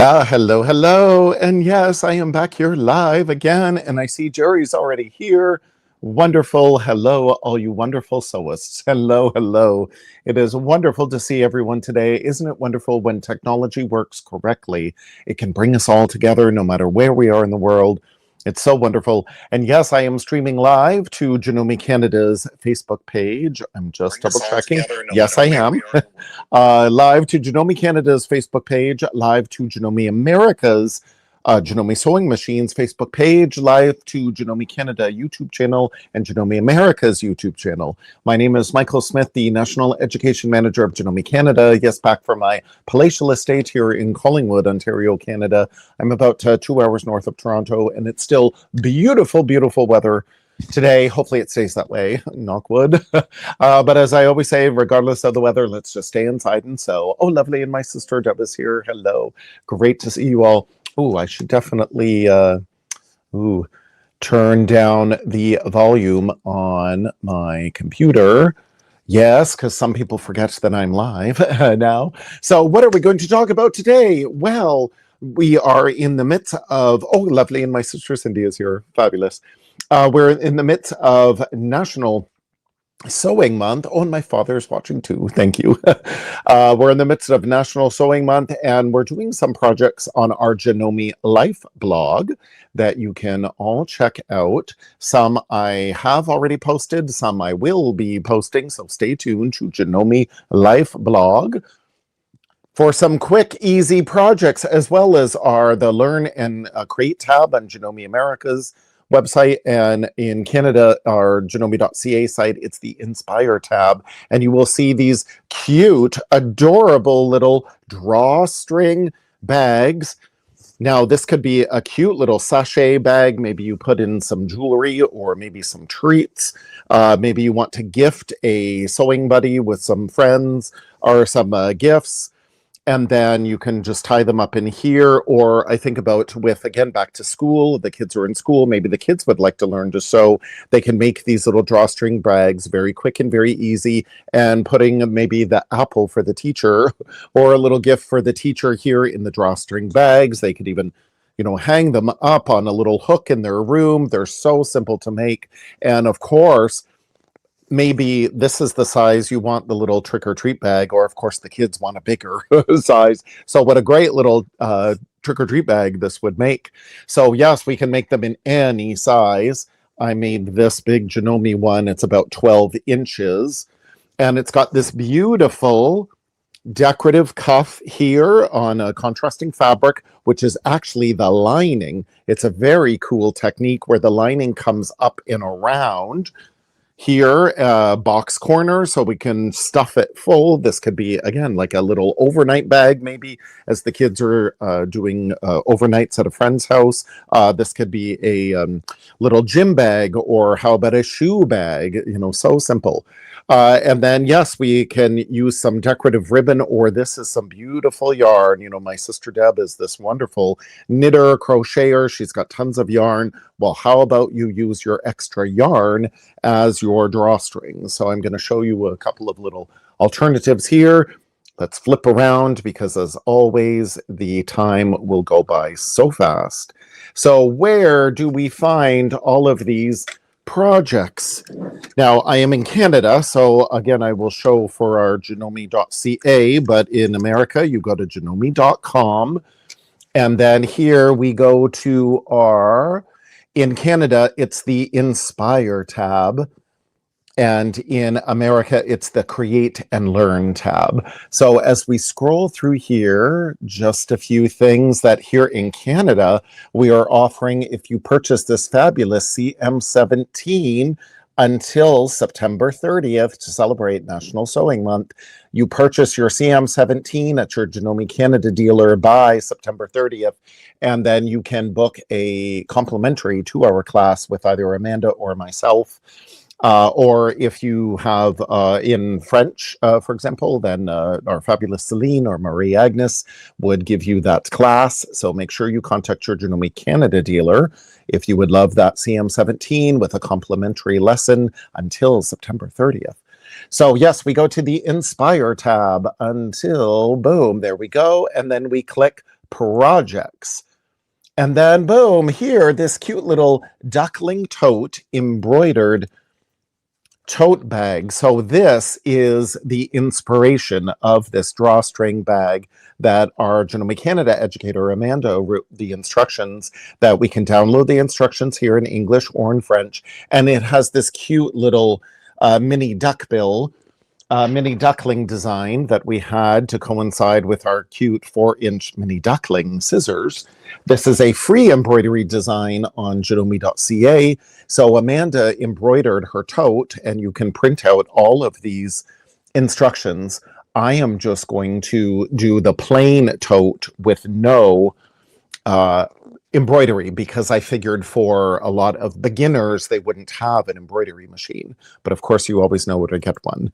Hello, hello. And yes, I am back here live again. And I see Jerry's already here. Wonderful. Hello, all you wonderful sewists. Hello, hello. It is wonderful to see everyone today. Isn't it wonderful when technology works correctly? It can bring us all together no matter where we are in the world. It's so wonderful. And yes, I am streaming live to Janome Canada's Facebook page. I'm just double checking. Yes, I am. Live to Janome Canada's Facebook page, live to Janome America's Janome Sewing Machines Facebook page, live to Janome Canada YouTube channel, and Janome America's YouTube channel. My name is Michael Smith, the National Education Manager of Janome Canada. Yes, back from my palatial estate here in Collingwood, Ontario, Canada. I'm about 2 hours north of Toronto, and it's still beautiful, beautiful weather today. Hopefully it stays that way, knock wood. But as I always say, regardless of the weather, let's just stay inside and sew. Oh, lovely. And my sister Deb is here. Hello. Great to see you all. Oh, I should definitely turn down the volume on my computer. Yes, because some people forget that I'm live now. So what are we going to talk about today? Well, we are in the midst of, oh, lovely. And my sister Cindy is here. Fabulous. We're in the midst of National Sewing Month. Oh, and my father is watching too. Thank you. We're in the midst of National Sewing Month, and we're doing some projects on our Janome Life blog that you can all check out. Some I have already posted, some I will be posting, so stay tuned to Janome Life blog for some quick, easy projects, as well as the Learn and Create tab on Janome America's website, and in Canada, our janome.ca site, it's the Inspire tab, and you will see these cute, adorable little drawstring bags. Now, this could be a cute little sachet bag. Maybe you put in some jewelry or maybe some treats. Maybe you want to gift a sewing buddy with some friends or some gifts. And then you can just tie them up in here. Or I think about with, again, back to school, the kids are in school, maybe the kids would like to learn to sew. They can make these little drawstring bags very quick and very easy, and putting maybe the apple for the teacher or a little gift for the teacher here in the drawstring bags. They could even, hang them up on a little hook in their room. They're so simple to make. And of course, maybe this is the size you want the little trick-or-treat bag, or of course the kids want a bigger size. So what a great little trick-or-treat bag this would make. So yes, we can make them in any size. I made this big Janome one. It's about 12 inches. And it's got this beautiful decorative cuff here on a contrasting fabric, which is actually the lining. It's a very cool technique where the lining comes up and around. Here, box corner, so we can stuff it full. This could be, again, like a little overnight bag, maybe, as the kids are doing overnights at a friend's house. This could be a little gym bag, or how about a shoe bag? So simple. And then, yes, we can use some decorative ribbon, or this is some beautiful yarn. My sister Deb is this wonderful knitter, crocheter. She's got tons of yarn. Well, how about you use your extra yarn as your drawstrings? So I'm going to show you a couple of little alternatives here. Let's flip around, because as always, the time will go by so fast. So where do we find all of these projects? Now, I am in Canada, so again, I will show for our janome.ca, but in America, you go to janome.com, and then here we go to our, in Canada, it's the Inspire tab, and in America, it's the Create and Learn tab. So as we scroll through here, just a few things that here in Canada, we are offering, if you purchase this fabulous CM17 until September 30th to celebrate National Sewing Month. You purchase your CM17 at your Janome Canada dealer by September 30th, and then you can book a complimentary 2-hour class with either Amanda or myself. Or if you have in French, for example, then our fabulous Celine or Marie Agnes would give you that class. So make sure you contact your Janome Canada dealer if you would love that CM17 with a complimentary lesson until September 30th. So yes, we go to the Inspire tab until, boom, there we go. And then we click projects. And then boom, here, this cute little duckling tote, embroidered tote bag. So this is the inspiration of this drawstring bag that our Janome Canada educator, Amanda, wrote the instructions, that we can download the instructions here in English or in French. And it has this cute little mini duckbill, mini duckling design that we had to coincide with our cute 4-inch mini duckling scissors. This is a free embroidery design on janome.ca. So Amanda embroidered her tote, and you can print out all of these instructions. I am just going to do the plain tote with no embroidery, because I figured for a lot of beginners, they wouldn't have an embroidery machine. But of course, you always know where to get one.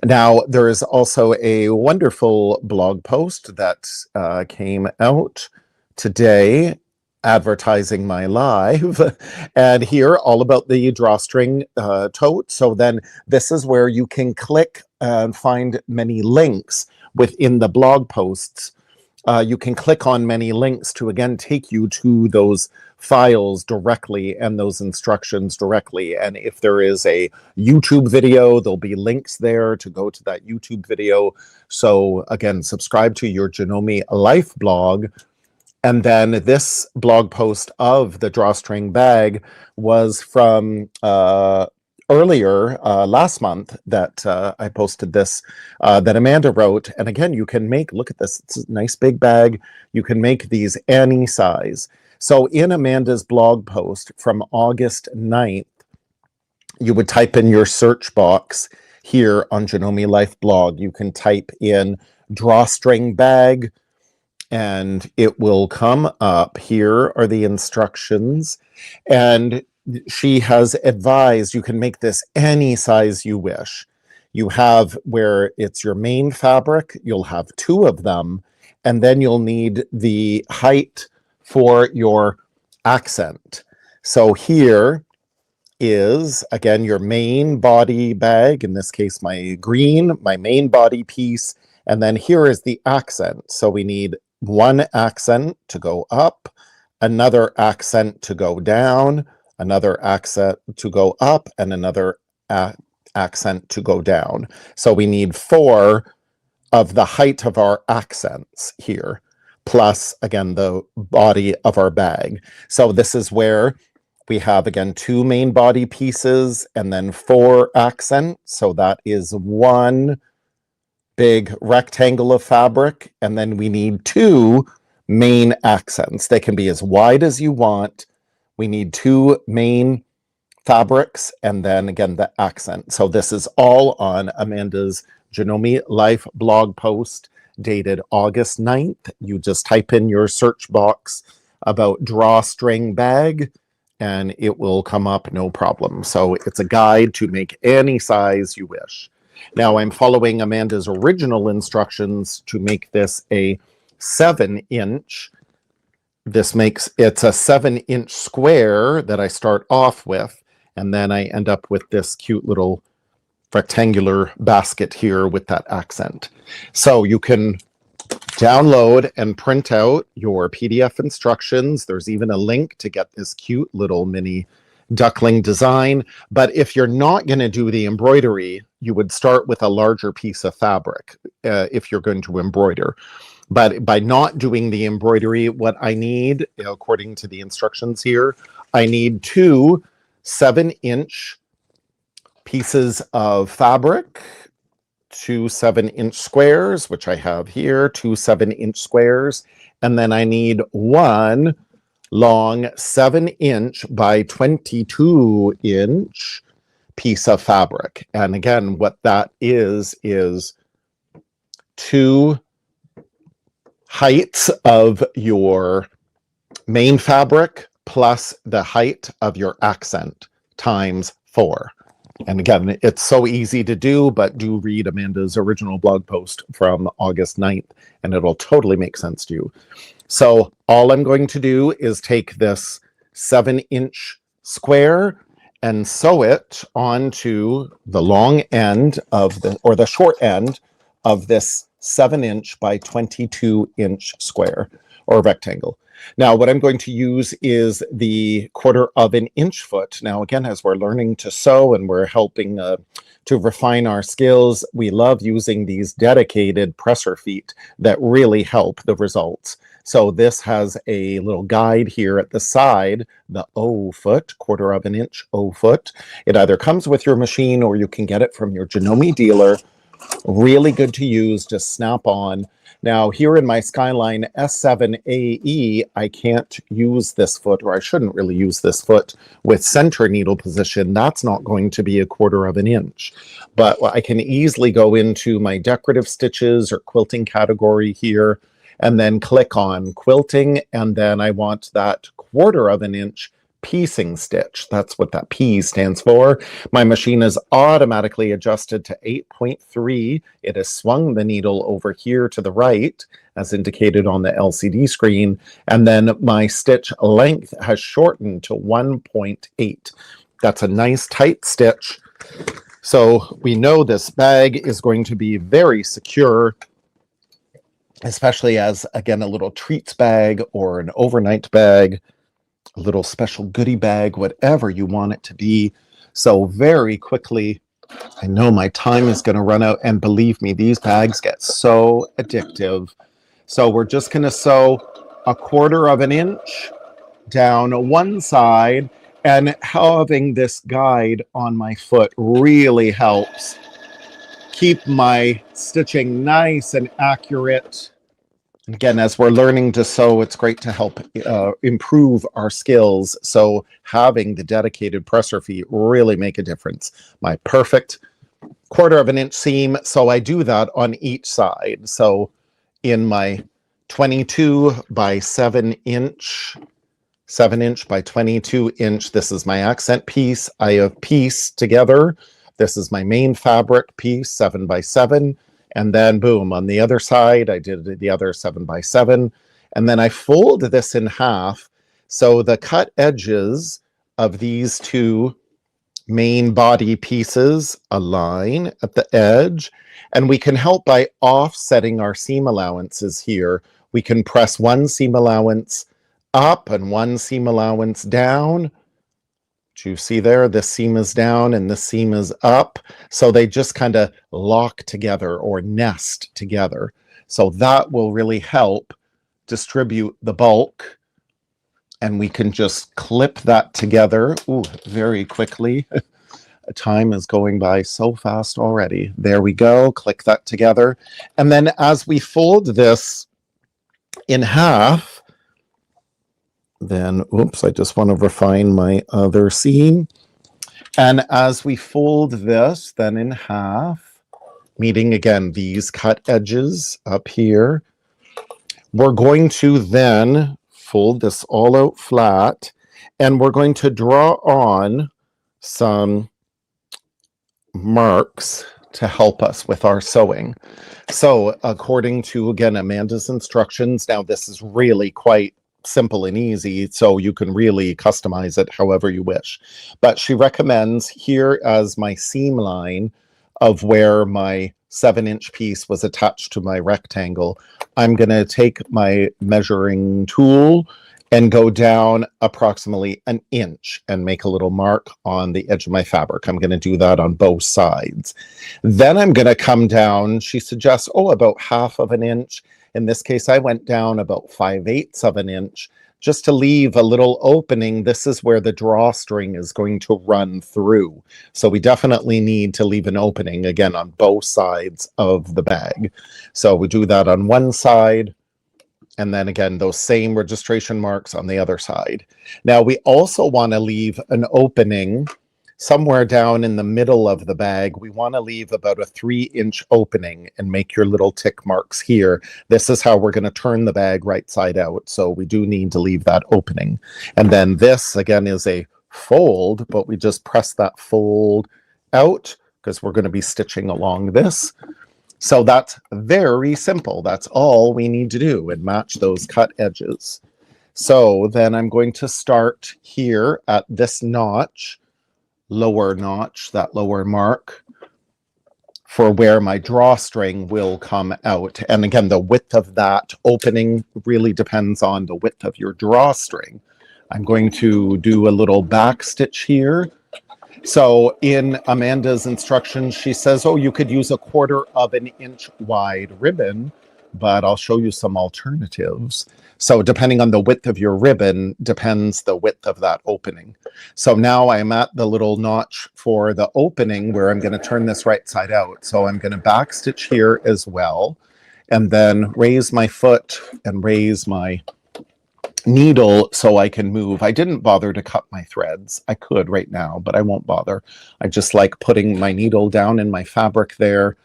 Now, there is also a wonderful blog post that came out today advertising my live, and here all about the drawstring tote. So then this is where you can click and find many links within the blog posts. You can click on many links to again take you to those files directly and those instructions directly. And if there is a YouTube video, there'll be links there to go to that YouTube video. So again, subscribe to your Janome Life blog. And then this blog post of the drawstring bag was from earlier last month that I posted this, that Amanda wrote. And again, you can make, look at this, it's a nice big bag. You can make these any size. So in Amanda's blog post from August 9th, you would type in your search box here on Janome Life blog. You can type in drawstring bag, and it will come up. Here are the instructions, and she has advised you can make this any size you wish. You have where it's your main fabric, you'll have 2 of them, and then you'll need the height for your accent. So here is, again, your main body bag, in this case, my green, my main body piece, and then here is the accent. So we need 1 accent to go up, another accent to go down, another accent to go up, and another accent to go down. So we need 4 of the height of our accents here, plus, again, the body of our bag. So this is where we have, again, 2 main body pieces and then 4 accents. So that is 1 big rectangle of fabric, and then we need 2 main accents. They can be as wide as you want. We need 2 main fabrics, and then again the accent. So this is all on Amanda's Janome Life blog post dated August 9th. You just type in your search box about drawstring bag, and it will come up no problem. So it's a guide to make any size you wish. Now I'm following Amanda's original instructions to make this a 7-inch. This makes, it's a 7-inch square that I start off with, and then I end up with this cute little rectangular basket here with that accent. So you can download and print out your PDF instructions. There's even a link to get this cute little mini duckling design. But if you're not going to do the embroidery, you would start with a larger piece of fabric if you're going to embroider. But by not doing the embroidery, what I need, according to the instructions here, I need 2 7-inch pieces of fabric, 2 7-inch squares, which I have here, 2 7-inch squares, and then I need 1 long 7-inch by 22-inch piece of fabric. And again, what that is 2 heights of your main fabric plus the height of your accent times 4. And again, it's so easy to do, but do read Amanda's original blog post from August 9th, and it'll totally make sense to you. So all I'm going to do is take this 7-inch square and sew it onto the long end of the, or the short end of this 7-inch by 22-inch square. or a rectangle. Now, what I'm going to use is the 1/4 inch foot. Now, again, as we're learning to sew and we're helping to refine our skills, we love using these dedicated presser feet that really help the results. So this has a little guide here at the side, the O foot, 1/4 inch O foot. It either comes with your machine or you can get it from your Janome dealer. Really good to use, just snap on. Now here in my Skyline S7AE, I can't use this foot, or I shouldn't really use this foot with center needle position. That's not going to be a 1/4 inch. But I can easily go into my decorative stitches or quilting category here, and then click on quilting, and then I want that 1/4 inch piecing stitch. That's what that P stands for. My machine is automatically adjusted to 8.3. It has swung the needle over here to the right, as indicated on the LCD screen, and then my stitch length has shortened to 1.8. That's a nice tight stitch. So we know this bag is going to be very secure, especially as, again, a little treats bag or an overnight bag, a little special goodie bag, whatever you want it to be. So very quickly, I know my time is going to run out, and believe me, these bags get so addictive. So we're just going to sew a 1/4 inch down one side, and having this guide on my foot really helps keep my stitching nice and accurate. Again, as we're learning to sew, it's great to help improve our skills. So having the dedicated presser feet really make a difference. My perfect 1/4 inch seam. So I do that on each side. So in my 22 by 7 inch, 7 inch by 22 inch, this is my accent piece. I have piece together. This is my main fabric piece, 7 by 7. And then boom, on the other side, I did the other 7 by 7. And then I fold this in half. So the cut edges of these two main body pieces align at the edge. And we can help by offsetting our seam allowances here. We can press one seam allowance up and one seam allowance down. Do you see there? This seam is down and this seam is up. So they just kind of lock together or nest together. So that will really help distribute the bulk. And we can just clip that together. Ooh, very quickly. Time is going by so fast already. There we go. Click that together. And then as we fold this in half, then, oops, I just want to refine my other seam. And as we fold this then in half, meeting again these cut edges up here, we're going to then fold this all out flat, and we're going to draw on some marks to help us with our sewing. So according to, again, Amanda's instructions, now this is really quite simple and easy, so you can really customize it however you wish. But she recommends here as my seam line of where my 7-inch piece was attached to my rectangle, I'm going to take my measuring tool and go down approximately an inch and make a little mark on the edge of my fabric. I'm going to do that on both sides. Then I'm going to come down, she suggests, about half of an inch. In this case, I went down about 5/8 of an inch just to leave a little opening. This is where the drawstring is going to run through. So we definitely need to leave an opening, again, on both sides of the bag. So we do that on one side, and then again, those same registration marks on the other side. Now, we also want to leave an opening somewhere down in the middle of the bag. We want to leave about a 3-inch opening and make your little tick marks here. This is how we're going to turn the bag right side out. So we do need to leave that opening. And then this, again, is a fold, but we just press that fold out because we're going to be stitching along this. So that's very simple. That's all we need to do, and match those cut edges. So then I'm going to start here at this notch, lower notch, that lower mark. for where my drawstring will come out. And again, the width of that opening really depends on the width of your drawstring. I'm going to do a little back stitch here. So in Amanda's instructions, she says, oh, you could use 1/4 of an inch wide ribbon, but I'll show you some alternatives. So depending on the width of your ribbon depends the width of that opening. So now I'm at the little notch for the opening where I'm going to turn this right side out. So I'm going to back stitch here as well, and then raise my foot and raise my needle so I can move. I didn't bother to cut my threads. I could right now, but I won't bother. I just like putting my needle down in my fabric there.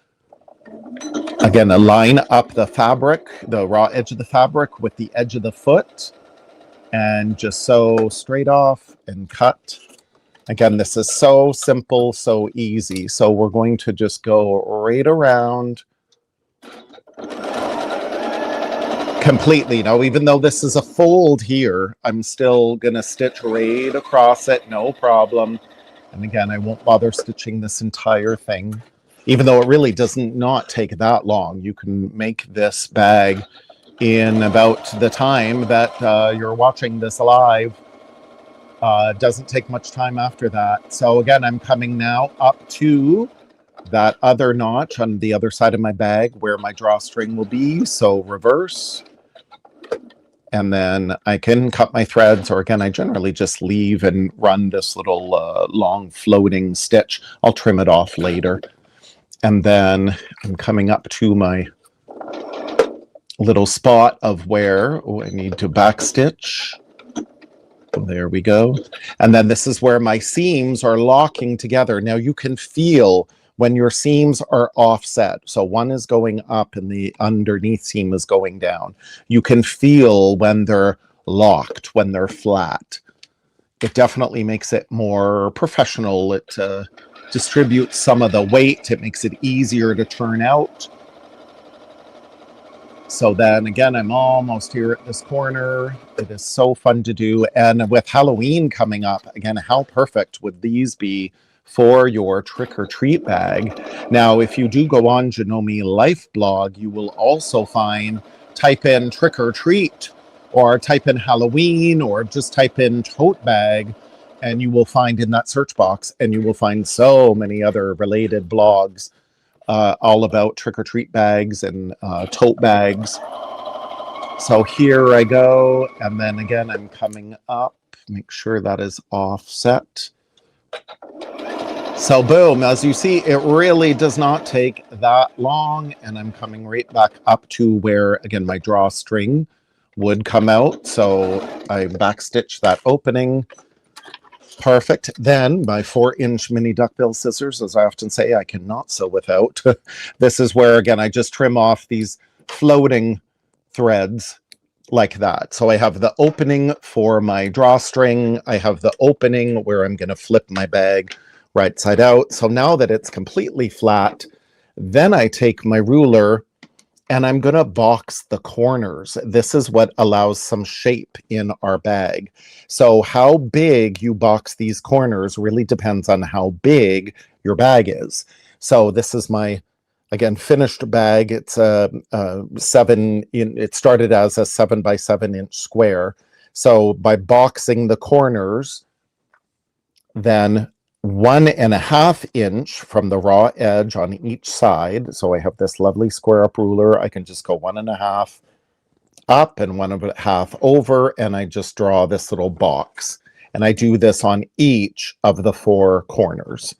Again, line up the fabric, the raw edge of the fabric with the edge of the foot, and just sew straight off and cut. Again, this is so simple, so easy. So we're going to just go right around completely. Now, even though this is a fold here, I'm still going to stitch right across it, no problem. And again, I won't bother stitching this entire thing. Even though it really does not take that long. You can make this bag in about the time that you're watching this live. Doesn't take much time after that. So again, I'm coming now up to that other notch on the other side of my bag where my drawstring will be. So reverse. And then I can cut my threads, or again, I generally just leave and run this little long floating stitch. I'll trim it off later. And then I'm coming up to my little spot of where I need to backstitch. There we go. And then this is where my seams are locking together. Now you can feel when your seams are offset. So one is going up and the underneath seam is going down. You can feel when they're locked, when they're flat. It definitely makes it more professional. It distributes some of the weight. It makes it easier to turn out. So then again, I'm almost here at this corner. It is so fun to do. And with Halloween coming up, again, how perfect would these be for your trick-or-treat bag? Now, if you do go on Janome Life Blog, you will also type in trick-or-treat, or type in Halloween, or just type in tote bag, and you will find in that search box, and you will find so many other related blogs all about trick-or-treat bags and tote bags. So here I go, and then again, I'm coming up, make sure that is offset. So boom, as you see, it really does not take that long, and I'm coming right back up to where, again, my drawstring would come out. So I backstitch that opening. Perfect. Then my 4-inch mini duckbill scissors, as I often say, I cannot sew without. This is where, again, I just trim off these floating threads like that. So I have the opening for my drawstring. I have the opening where I'm going to flip my bag right side out. So now that it's completely flat, then I take my ruler and I'm going to box the corners. This is what allows some shape in our bag. So how big you box these corners really depends on how big your bag is. So this is my, again, finished bag. It's a 7 in, it started as a 7 by 7 inch square. So by boxing the corners, then 1.5 inch from the raw edge on each side. So I have this lovely square up ruler. I can just go 1.5 up and 1.5 over, and I just draw this little box. And I do this on each of the 4 corners.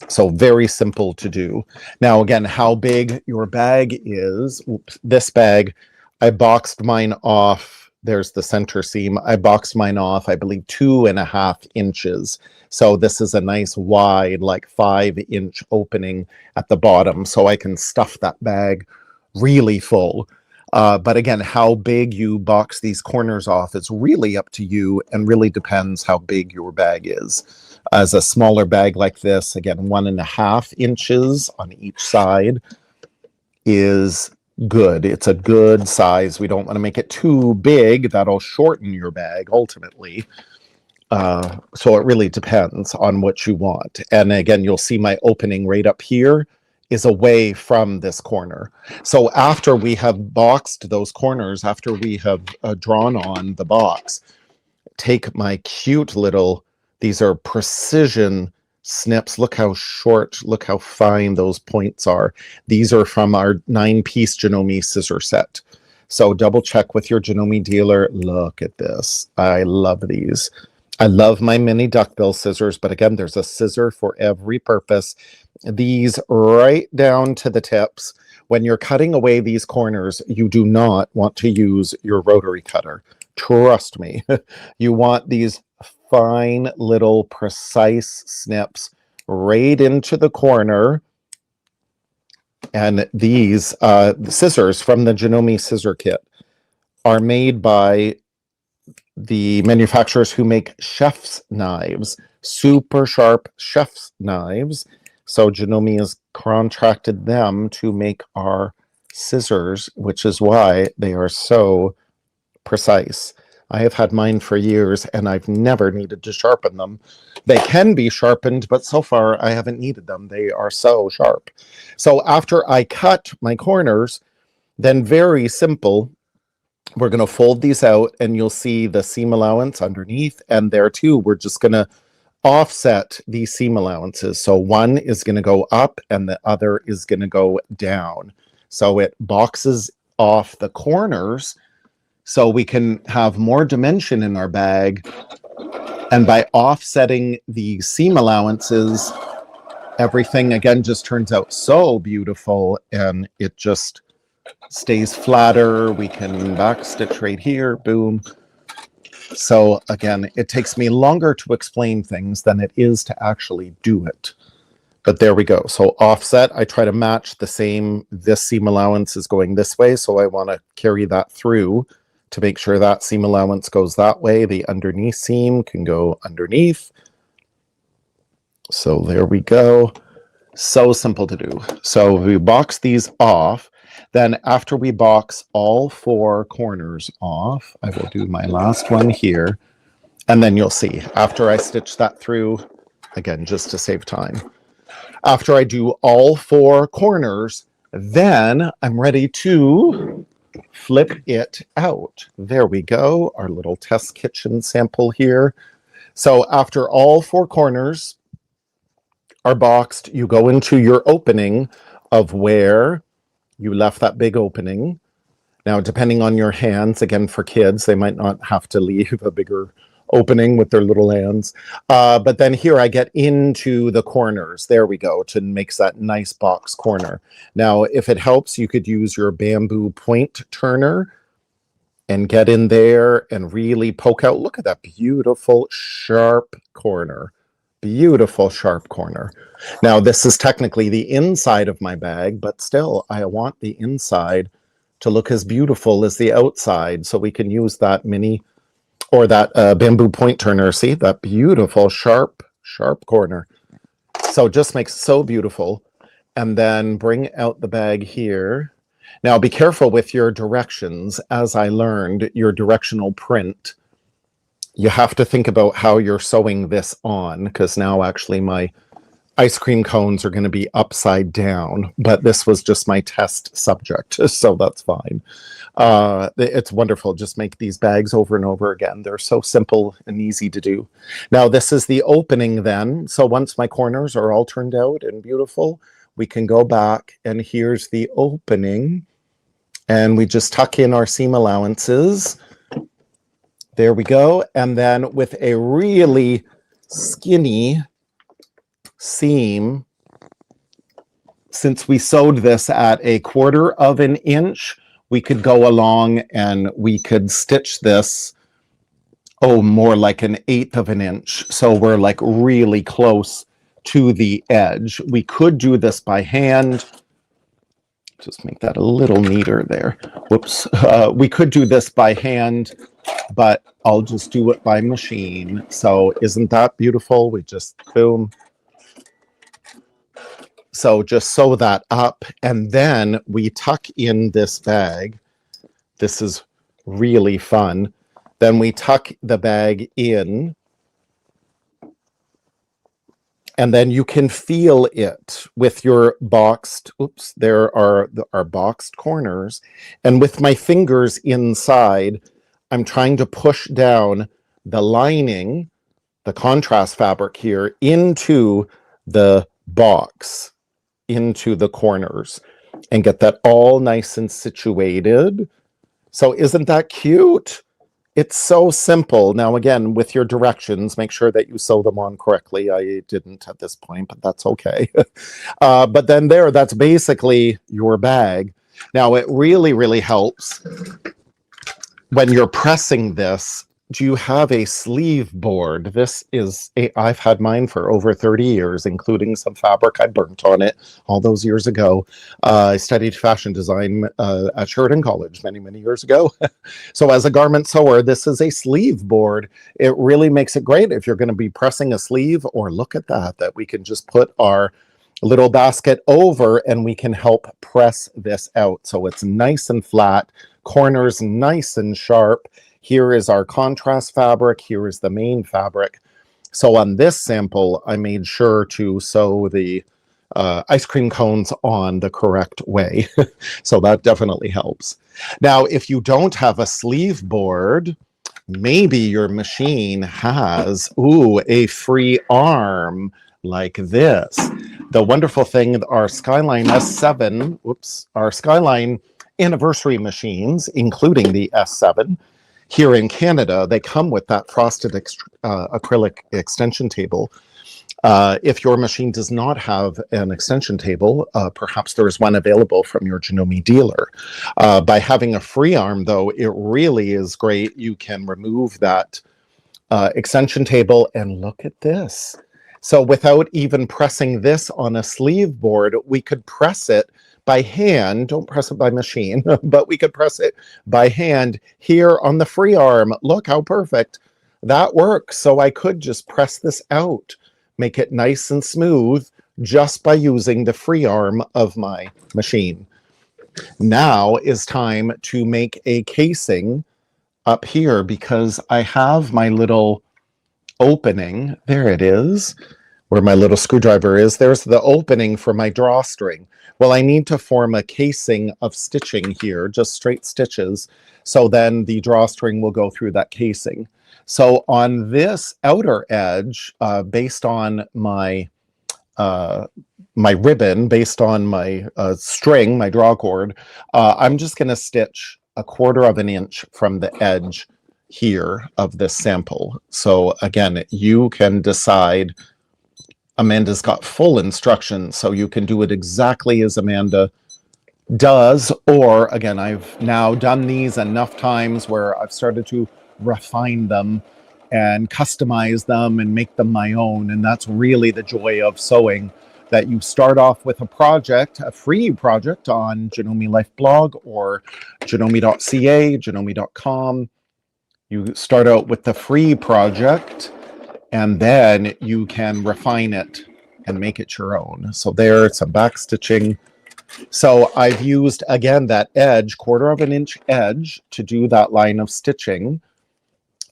So very simple to do. Now, again, how big your bag is. Oops, this bag, I boxed mine off. There's the center seam. I boxed mine off, I believe, 2.5 inches. So this is a nice wide, like 5-inch opening at the bottom. So I can stuff that bag really full. But again, how big you box these corners off is really up to you and really depends how big your bag is. As a smaller bag like this, again, 1.5 inches on each side is good. It's a good size. We don't want to make it too big. That'll shorten your bag ultimately. So it really depends on what you want. And again, you'll see my opening right up here is away from this corner. So after we have boxed those corners, after we have drawn on the box, take my cute little, these are precision snips. Look how short, look how fine those points are. These are from our 9-piece Janome scissor set. So double check with your Janome dealer. Look at this. I love these. I love my mini duckbill scissors, but again, there's a scissor for every purpose. These right down to the tips. When you're cutting away these corners, you do not want to use your rotary cutter. Trust me. You want these fine little precise snips right into the corner. And these scissors from the Janome scissor kit are made by the manufacturers who make chef's knives, super sharp chef's knives. So Janome has contracted them to make our scissors, which is why they are so precise. I have had mine for years and I've never needed to sharpen them. They can be sharpened, but so far I haven't needed them. They are so sharp. So after I cut my corners, then very simple, we're going to fold these out and you'll see the seam allowance underneath, and there too we're just going to offset these seam allowances. So one is going to go up and the other is going to go down. So it boxes off the corners so we can have more dimension in our bag. And by offsetting the seam allowances, everything again just turns out so beautiful and it just stays flatter. We can backstitch right here, boom. So again, it takes me longer to explain things than it is to actually do it. But there we go. So offset, I try to match the same. This seam allowance is going this way, so I want to carry that through to make sure that seam allowance goes that way. The underneath seam can go underneath. So there we go. So simple to do. So we box these off. Then after we box all 4 corners off, I will do my last one here. And then you'll see after I stitch that through, again, just to save time. After I do all 4 corners, then I'm ready to flip it out. There we go, our little test kitchen sample here. So after all 4 corners are boxed, you go into your opening of where you left that big opening. Now, depending on your hands, again, for kids, they might not have to leave a bigger opening with their little hands. But then here I get into the corners. There we go, to make that nice box corner. Now, if it helps, you could use your bamboo point turner and get in there and really poke out. Look at that beautiful sharp corner. Beautiful sharp corner. Now, this is technically the inside of my bag, but still, I want the inside to look as beautiful as the outside. So we can use that mini or that bamboo point turner. See that beautiful sharp corner. So just makes it so beautiful. And then bring out the bag here. Now be careful with your directions. As I learned, your directional print, you have to think about how you're sewing this on, because now actually my ice cream cones are going to be upside down, but this was just my test subject, so that's fine. It's wonderful. Just make these bags over and over again. They're so simple and easy to do. Now this is the opening then. So once my corners are all turned out and beautiful, we can go back and here's the opening. And we just tuck in our seam allowances. There we go. And then with a really skinny seam, since we sewed this at 1/4 of an inch, we could go along and we could stitch this, oh, more like 1/8 of an inch. So we're like really close to the edge. We could do this by hand. Just make that a little neater there. Whoops. We could do this by hand, but I'll just do it by machine. So isn't that beautiful? We just boom. So just sew that up, and then we tuck in this bag. This is really fun. Then we tuck the bag in And then you can feel it with your boxed, oops, there are our boxed corners. And with my fingers inside, I'm trying to push down the lining, the contrast fabric here, into the box, into the corners, and get that all nice and situated. So isn't that cute? It's so simple. Now, again, with your directions, make sure that you sew them on correctly. I didn't at this point, but that's okay. But then that's basically your bag. Now, it really, really helps when you're pressing this. Do you have a sleeve board? I've had mine for over 30 years, including some fabric I burnt on it all those years ago. I studied fashion design at Sheridan College many, many years ago. So as a garment sewer, this is a sleeve board. It really makes it great if you're going to be pressing a sleeve, or look at that we can just put our little basket over and we can help press this out. So it's nice and flat, corners nice and sharp. Here is our contrast fabric. Here is the main fabric. So on this sample, I made sure to sew the ice cream cones on the correct way. So that definitely helps. Now, if you don't have a sleeve board, maybe your machine has, a free arm like this. The wonderful thing, our Skyline S7, our Skyline anniversary machines, including the S7, here in Canada, they come with that frosted acrylic extension table. If your machine does not have an extension table, perhaps there is one available from your Janome dealer. By having a free arm, though, it really is great. You can remove that extension table, and look at this. So without even pressing this on a sleeve board, we could press it by hand. Don't press it by machine, but we could press it by hand here on the free arm. Look how perfect that works. So I could just press this out, make it nice and smooth, just by using the free arm of my machine. Now is time to make a casing up here, because I have my little opening. There it is, where my little screwdriver is. There's the opening for my drawstring. Well, I need to form a casing of stitching here, just straight stitches. So then the drawstring will go through that casing. So on this outer edge, based on my my ribbon, based on my string, my draw cord, I'm just going to stitch 1/4 of an inch from the edge here of this sample. So again, you can decide. Amanda's got full instructions, so you can do it exactly as Amanda does. Or again, I've now done these enough times where I've started to refine them and customize them and make them my own. And that's really the joy of sewing, that you start off with a project, a free project on Janome Life Blog or janome.ca, janome.com. You start out with the free project, and then you can refine it and make it your own. So there's some back stitching. So I've used, again, that edge, 1/4 of an inch edge, to do that line of stitching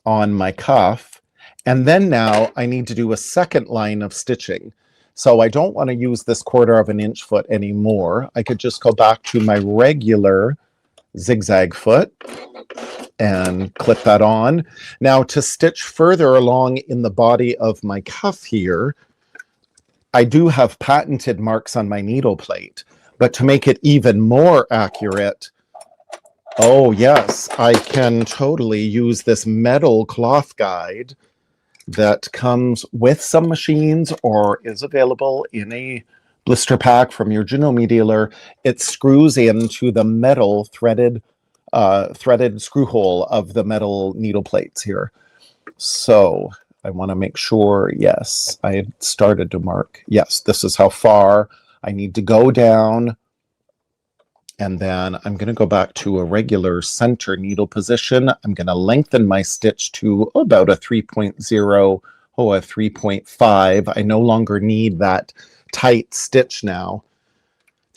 on my cuff. And then now I need to do a second line of stitching. So I don't want to use this 1/4 of an inch foot anymore. I could just go back to my regular zigzag foot and clip that on. Now, to stitch further along in the body of my cuff here, I do have patented marks on my needle plate, but to make it even more accurate, oh yes, I can totally use this metal cloth guide that comes with some machines or is available in a blister pack from your Janome dealer. It screws into the metal threaded screw hole of the metal needle plates here. So I want to make sure, yes, I had started to mark. Yes, this is how far I need to go down. And then I'm going to go back to a regular center needle position. I'm going to lengthen my stitch to about a 3.0, a 3.5. I no longer need that tight stitch now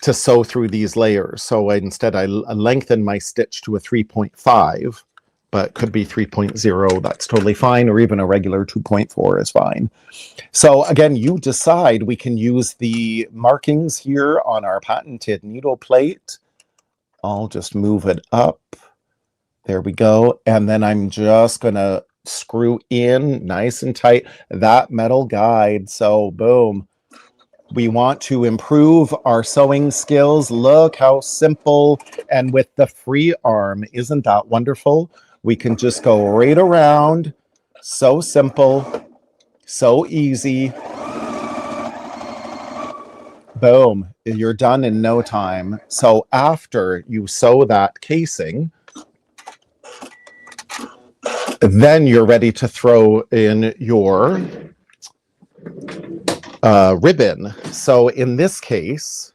to sew through these layers. So instead I lengthen my stitch to a 3.5, but could be 3.0. That's totally fine, or even a regular 2.4 is fine. So again, you decide. We can use the markings here on our patented needle plate. I'll just move it up. There we go. And then I'm just going to screw in nice and tight that metal guide. So boom. We want to improve our sewing skills. Look how simple. And with the free arm, isn't that wonderful? We can just go right around. So simple, so easy. Boom, you're done in no time. So after you sew that casing, then you're ready to throw in your ribbon. So in this case,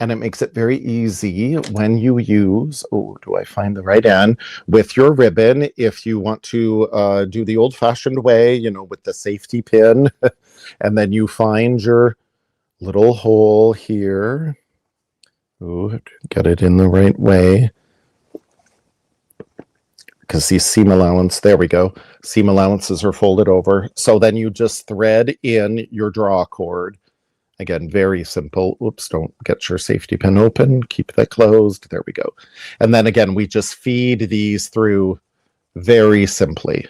and it makes it very easy when you use, oh, do I find the right end, with your ribbon, if you want to do the old-fashioned way, you know, with the safety pin, and then you find your little hole here. Ooh, get it in the right way. Because these seam allowance, there we go. Seam allowances are folded over. So then you just thread in your draw cord. Again, very simple. Oops, don't get your safety pin open. Keep that closed. There we go. And then again, we just feed these through very simply.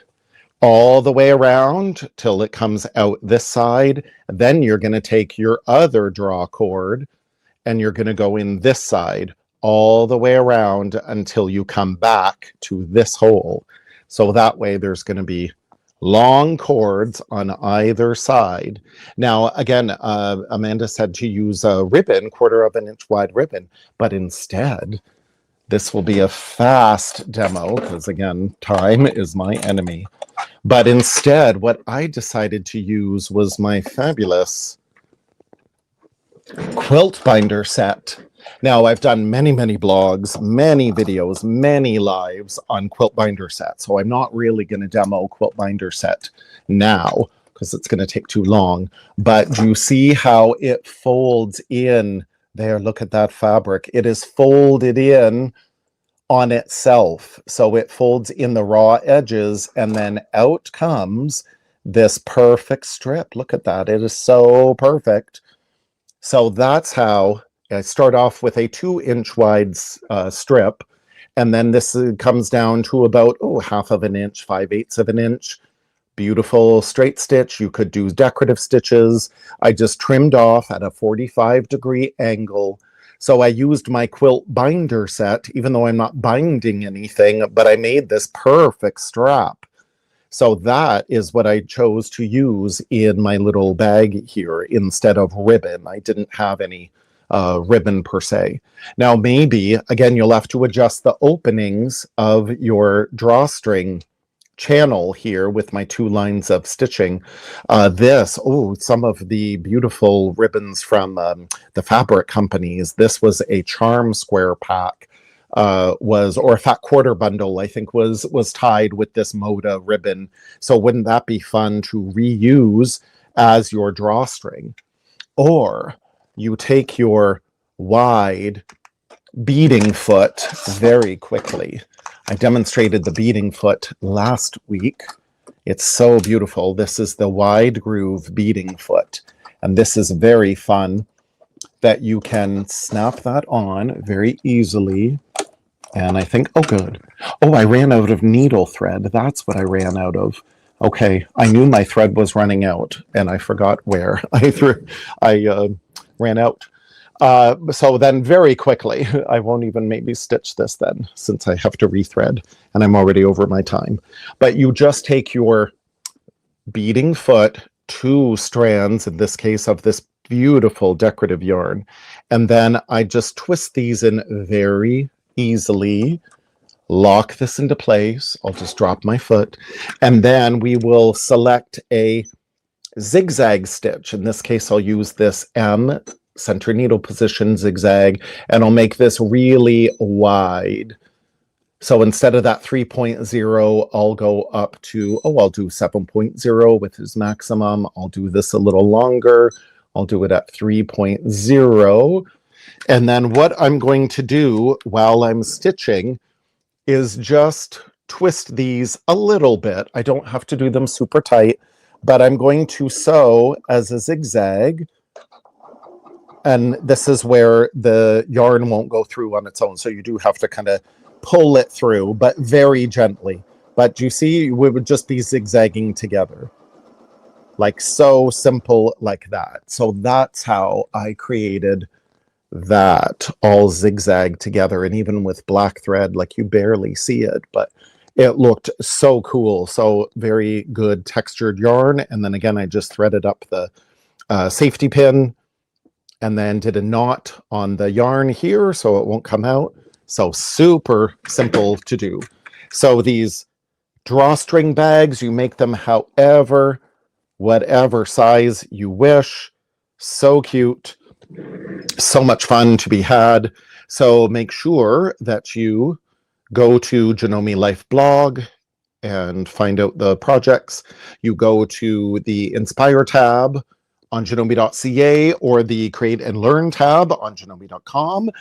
All the way around till it comes out this side. Then you're going to take your other draw cord and you're going to go in this side all the way around until you come back to this hole. So that way there's going to be long cords on either side. Now, again, Amanda said to use a ribbon, 1/4 of an inch wide ribbon, but instead, this will be a fast demo because, again, time is my enemy. But instead, what I decided to use was my fabulous quilt binder set. Now, I've done many, many blogs, many videos, many lives on quilt binder sets. So I'm not really going to demo quilt binder set now because it's going to take too long. But you see how it folds in there? Look at that fabric. It is folded in on itself. So it folds in the raw edges and then out comes this perfect strip. Look at that. It is so perfect. So that's how I start off with a 2-inch wide strip. And then this comes down to about, 1/2 of an inch, 5/8 of an inch. Beautiful straight stitch. You could do decorative stitches. I just trimmed off at a 45-degree angle. So I used my quilt binder set, even though I'm not binding anything, but I made this perfect strap. So that is what I chose to use in my little bag here instead of ribbon. I didn't have any ribbon per se. Now maybe, again, you'll have to adjust the openings of your drawstring channel here with my 2 lines of stitching. Some of the beautiful ribbons from the fabric companies. This was a charm square pack. Or a fat quarter bundle, I think was tied with this Moda ribbon. So wouldn't that be fun to reuse as your drawstring? Or you take your wide beading foot very quickly. I demonstrated the beading foot last week. It's so beautiful. This is the wide groove beading foot. And this is very fun that you can snap that on very easily. And I think, good. I ran out of needle thread. That's what I ran out of. Okay, I knew my thread was running out and I forgot where I ran out. So then very quickly, I won't even maybe stitch this then since I have to rethread and I'm already over my time. But you just take your beading foot, 2 strands, in this case, of this beautiful decorative yarn. And then I just twist these in very easily, lock this into place. I'll just drop my foot. And then we will select a zigzag stitch. In this case, I'll use this M center needle position zigzag, and I'll make this really wide. So instead of that 3.0, I'll go up to, I'll do 7.0 with his maximum. I'll do this a little longer. I'll do it at 3.0. And then what I'm going to do while I'm stitching is just twist these a little bit. I don't have to do them super tight, but I'm going to sew as a zigzag. And this is where the yarn won't go through on its own. So you do have to kind of pull it through, but very gently. But you see, we would just be zigzagging together. Like so simple like that. So that's how I created that, all zigzag together. And even with black thread, like you barely see it, but it looked so cool. So very good textured yarn. And then again, I just threaded up the safety pin and then did a knot on the yarn here so it won't come out. So super simple to do. So these drawstring bags, you make them however, whatever size you wish. So cute. So much fun to be had. So make sure that you go to Janome Life Blog and find out the projects. You go to the Inspire tab on janome.ca or the Create and Learn tab on janome.com.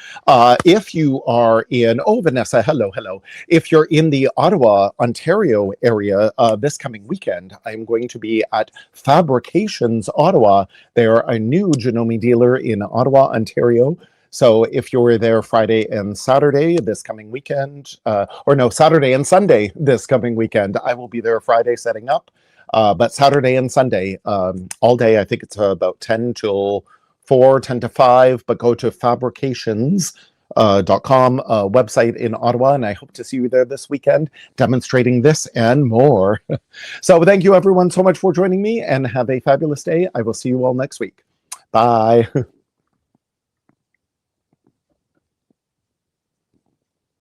If you are in, oh, Vanessa, hello. If you're in the Ottawa, Ontario area this coming weekend, I'm going to be at Fabrications Ottawa. They're a new Janome dealer in Ottawa, Ontario. So if you're there Friday and Saturday this coming weekend, or no, Saturday and Sunday this coming weekend, I will be there Friday setting up. But Saturday and Sunday, all day, I think it's about 10 till 4, 10 to 5, but go to fabrications.com website in Ottawa, and I hope to see you there this weekend demonstrating this and more. So thank you everyone so much for joining me, and have a fabulous day. I will see you all next week. Bye.